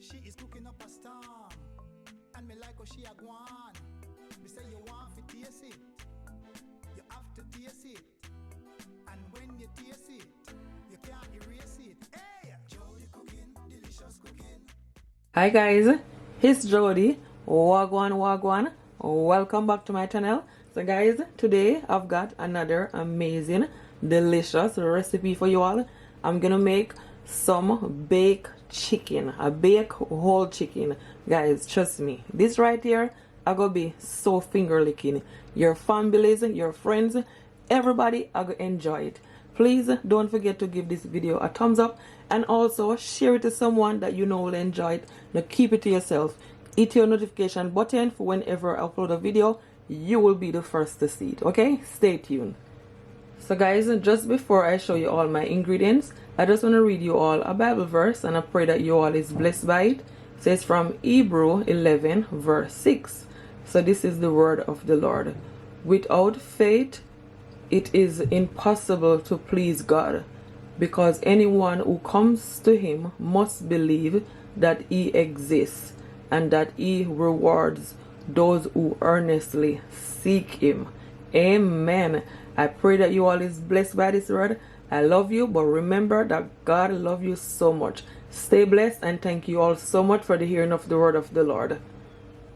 She is cooking up a storm, and me like how she a gwan. Me say you want to taste it, you have to taste it, and when you taste it, you can't erase it. Hey, Jody cooking, delicious cooking. Hi guys, it's Jody. Wagwan wagwan. Welcome back to my channel. So guys, today I've got another amazing, delicious recipe for you all. I'm gonna make some baked chicken, a baked whole chicken. Guys, trust me, this right here are gonna be so finger licking. Your families, your friends, everybody are gonna enjoy it. Please don't forget to give this video a thumbs up and also share it to someone that you know will enjoy it. Now keep it to yourself. Hit your notification button for whenever I upload a video, you will be the first to see it. Okay, stay tuned. So guys, just before I show you all my ingredients, I just want to read you all a Bible verse, and I pray that you all is blessed by it. It says from Hebrew 11 verse 6. So this is the word of the Lord. Without faith it is impossible to please God, because anyone who comes to him must believe that he exists and that he rewards those who earnestly seek him. Amen. I pray that you all is blessed by this word. I love you, but remember that God loves you so much. Stay blessed, and thank you all so much for the hearing of the word of the Lord.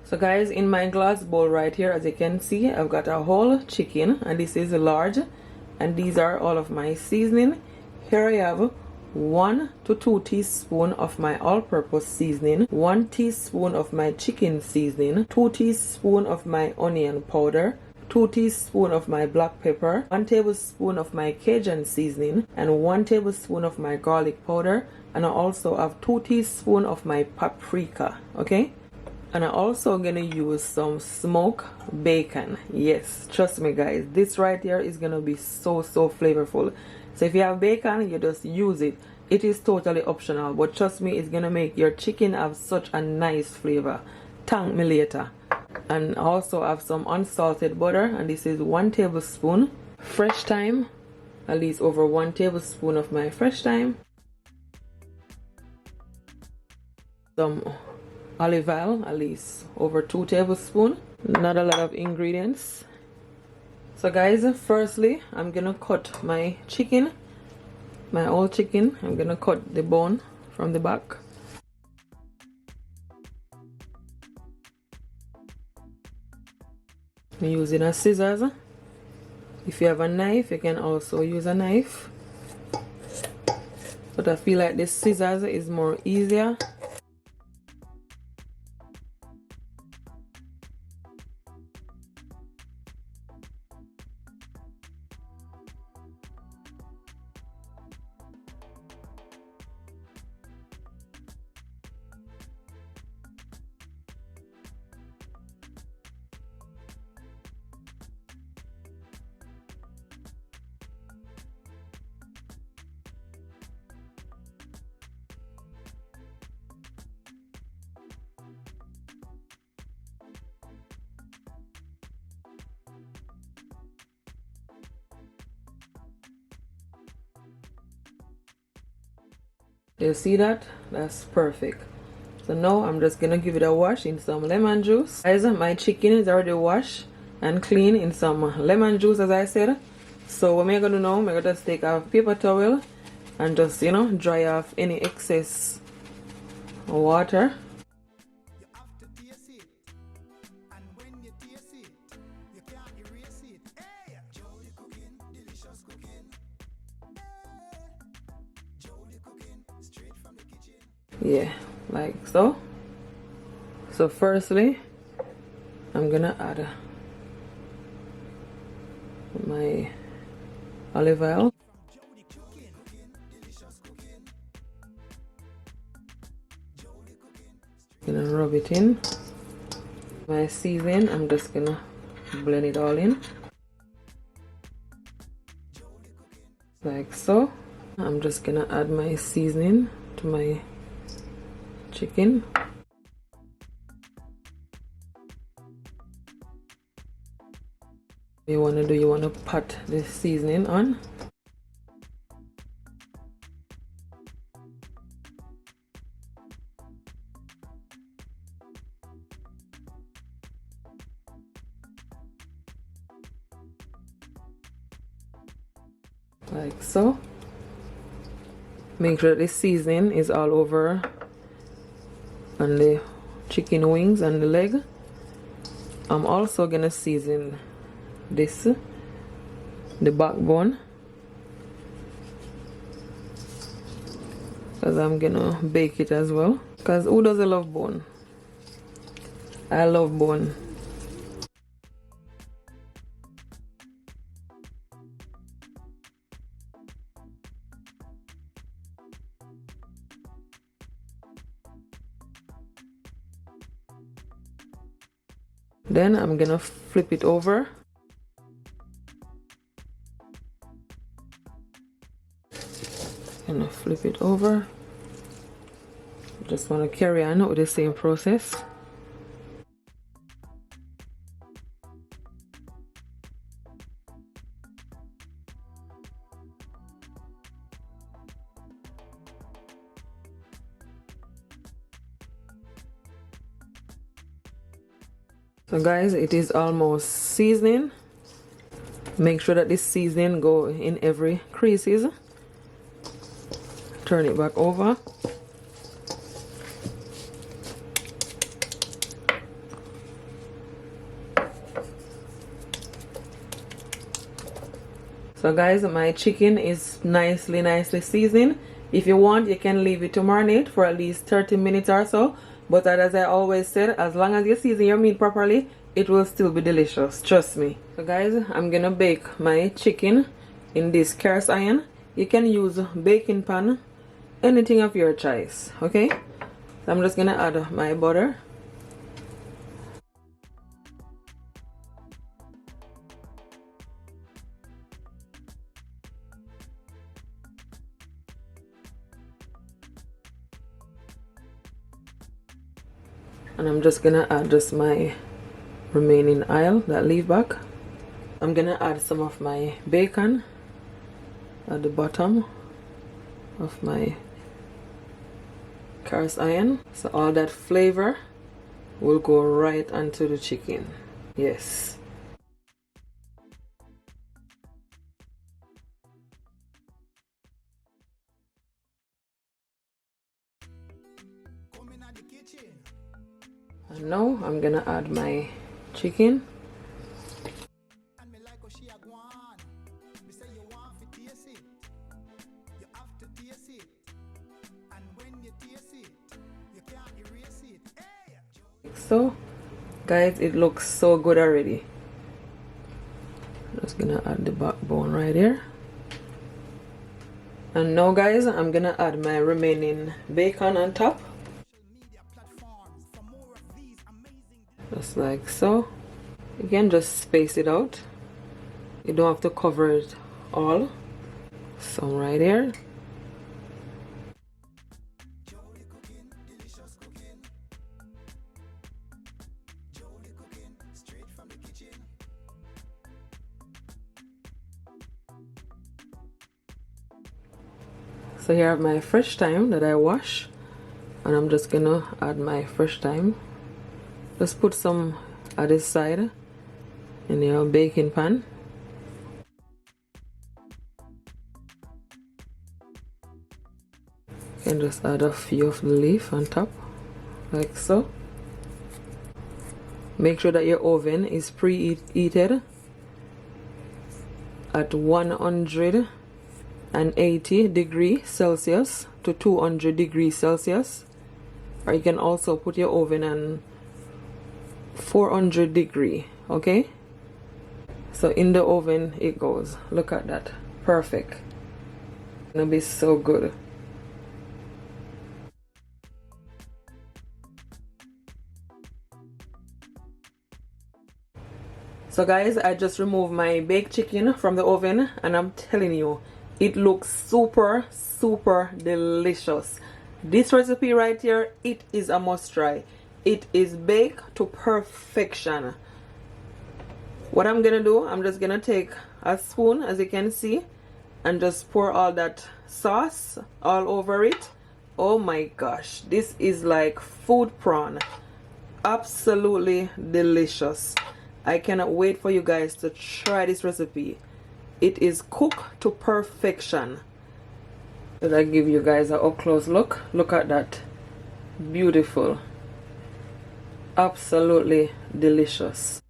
So guys, in my glass bowl right here, as you can see, I've got a whole chicken, and this is large, and these are all of my seasoning. Here I have 1 to 2 teaspoons of my all-purpose seasoning, 1 teaspoon of my chicken seasoning, 2 teaspoons of my onion powder, 2 teaspoons of my black pepper, 1 tablespoon of my Cajun seasoning, and 1 tablespoon of my garlic powder, and I also have 2 teaspoons of my paprika. Okay, and I'm also gonna use some smoked bacon. Yes, trust me guys, this right here is gonna be so flavorful. So if you have bacon, you just use it. It is totally optional, but trust me, it's gonna make your chicken have such a nice flavor. Thank me later. And I also have some unsalted butter, and this is 1 tablespoon. Fresh thyme, at least over 1 tablespoon of my fresh thyme. Some olive oil, at least over 2 tablespoons. Not a lot of ingredients. So guys, firstly I'm gonna cut my chicken, my whole chicken. I'm gonna cut the bone from the back. I'm using a scissors. If you have a knife, you can also use a knife, but I feel like this scissors is more easier. You see that? That's perfect. So now I'm just gonna give it a wash in some lemon juice. Guys, my chicken is already washed and clean in some lemon juice, as I said. So what I'm gonna do now, I'm gonna just take a paper towel and just, you know, dry off any excess water. You have to taste it, and when you taste it, you can't erase it. Hey, Jody cooking, delicious cooking. Hey, Jody cooking, straight from the kitchen. Yeah, like so. So firstly I'm gonna add my olive oil. Jody cooking, delicious cooking. Jody cooking. Gonna rub it in. My seasoning, I'm just gonna blend it all in like so. I'm just gonna add my seasoning to my chicken. You want to pat the seasoning on. like so. Make sure the seasoning is all over on the chicken wings and the leg. I'm also gonna season this, the backbone, because I'm gonna bake it as well. Because who doesn't love bone? I love bone. Then I'm gonna flip it over. Gonna flip it over. Just wanna carry on with the same process. So guys, it is almost seasoning. Make sure that this seasoning go in every creases. Turn it back over. So guys, my chicken is nicely seasoned. If you want, you can leave it to marinate for at least 30 minutes or so. But as I always said, as long as you season your meat properly, it will still be delicious. Trust me. So guys, I'm gonna bake my chicken in this cast iron. You can use baking pan, anything of your choice. Okay? So I'm just gonna add my butter. And I'm just gonna add just my remaining oil that leave back. I'm gonna add some of my bacon at the bottom of my cast iron, so all that flavor will go right onto the chicken. Yes. And now I'm gonna add my chicken. So guys, it looks so good already. Just gonna add the backbone right here. And now guys, I'm gonna add my remaining bacon on top. Just like so. You can just space it out. You don't have to cover it all. Some right here. So here I have my fresh thyme that I wash, and I'm just gonna add my fresh thyme. Just put some at this side in your baking pan. And just add a few of the leaf on top, like so. Make sure that your oven is preheated at 180 degrees Celsius to 200 degrees Celsius, or you can also put your oven on 400 degree. Okay, so in the oven it goes. Look at that, perfect. It's gonna be so good. So guys, I just removed my baked chicken from the oven, and I'm telling you, it looks super delicious. This recipe right here, it is a must try. It is baked to perfection. What I'm gonna do, I'm just gonna take a spoon, as you can see, and just pour all that sauce all over it. Oh my gosh, this is like food prawn. Absolutely delicious. I cannot wait for you guys to try this recipe. it is cooked to perfection. Let I give you guys a up close look. Look at that. Beautiful. Absolutely delicious.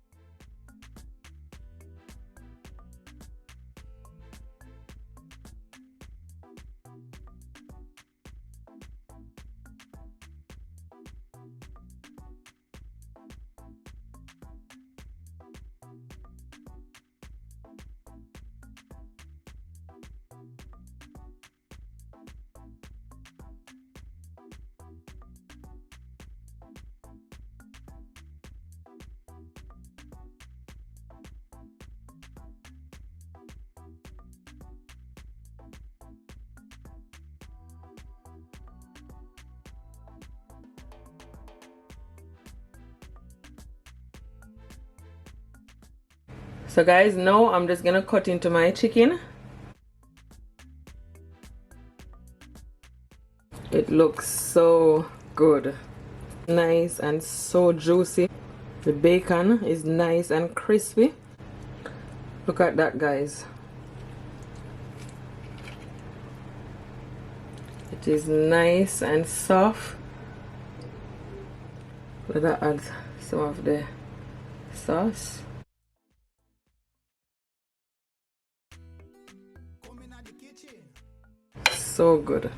So guys, now I'm just gonna cut into my chicken. It looks so good, nice and so juicy. The bacon is nice and crispy. Look at that, guys. It is nice and soft. Let us add some of the sauce. So good.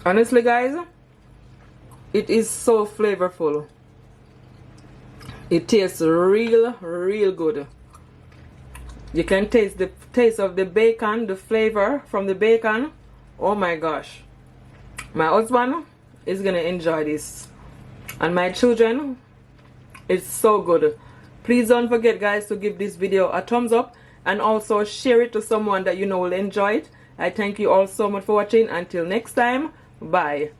Honestly, guys, it is so flavorful. It tastes real good. You can taste the taste of the bacon, the flavor from the bacon. Oh my gosh, my husband is gonna enjoy this, and my children. It's so good. Please don't forget, guys, to give this video a thumbs up and also share it to someone that you know will enjoy it. I thank you all so much for watching. Until next time, bye.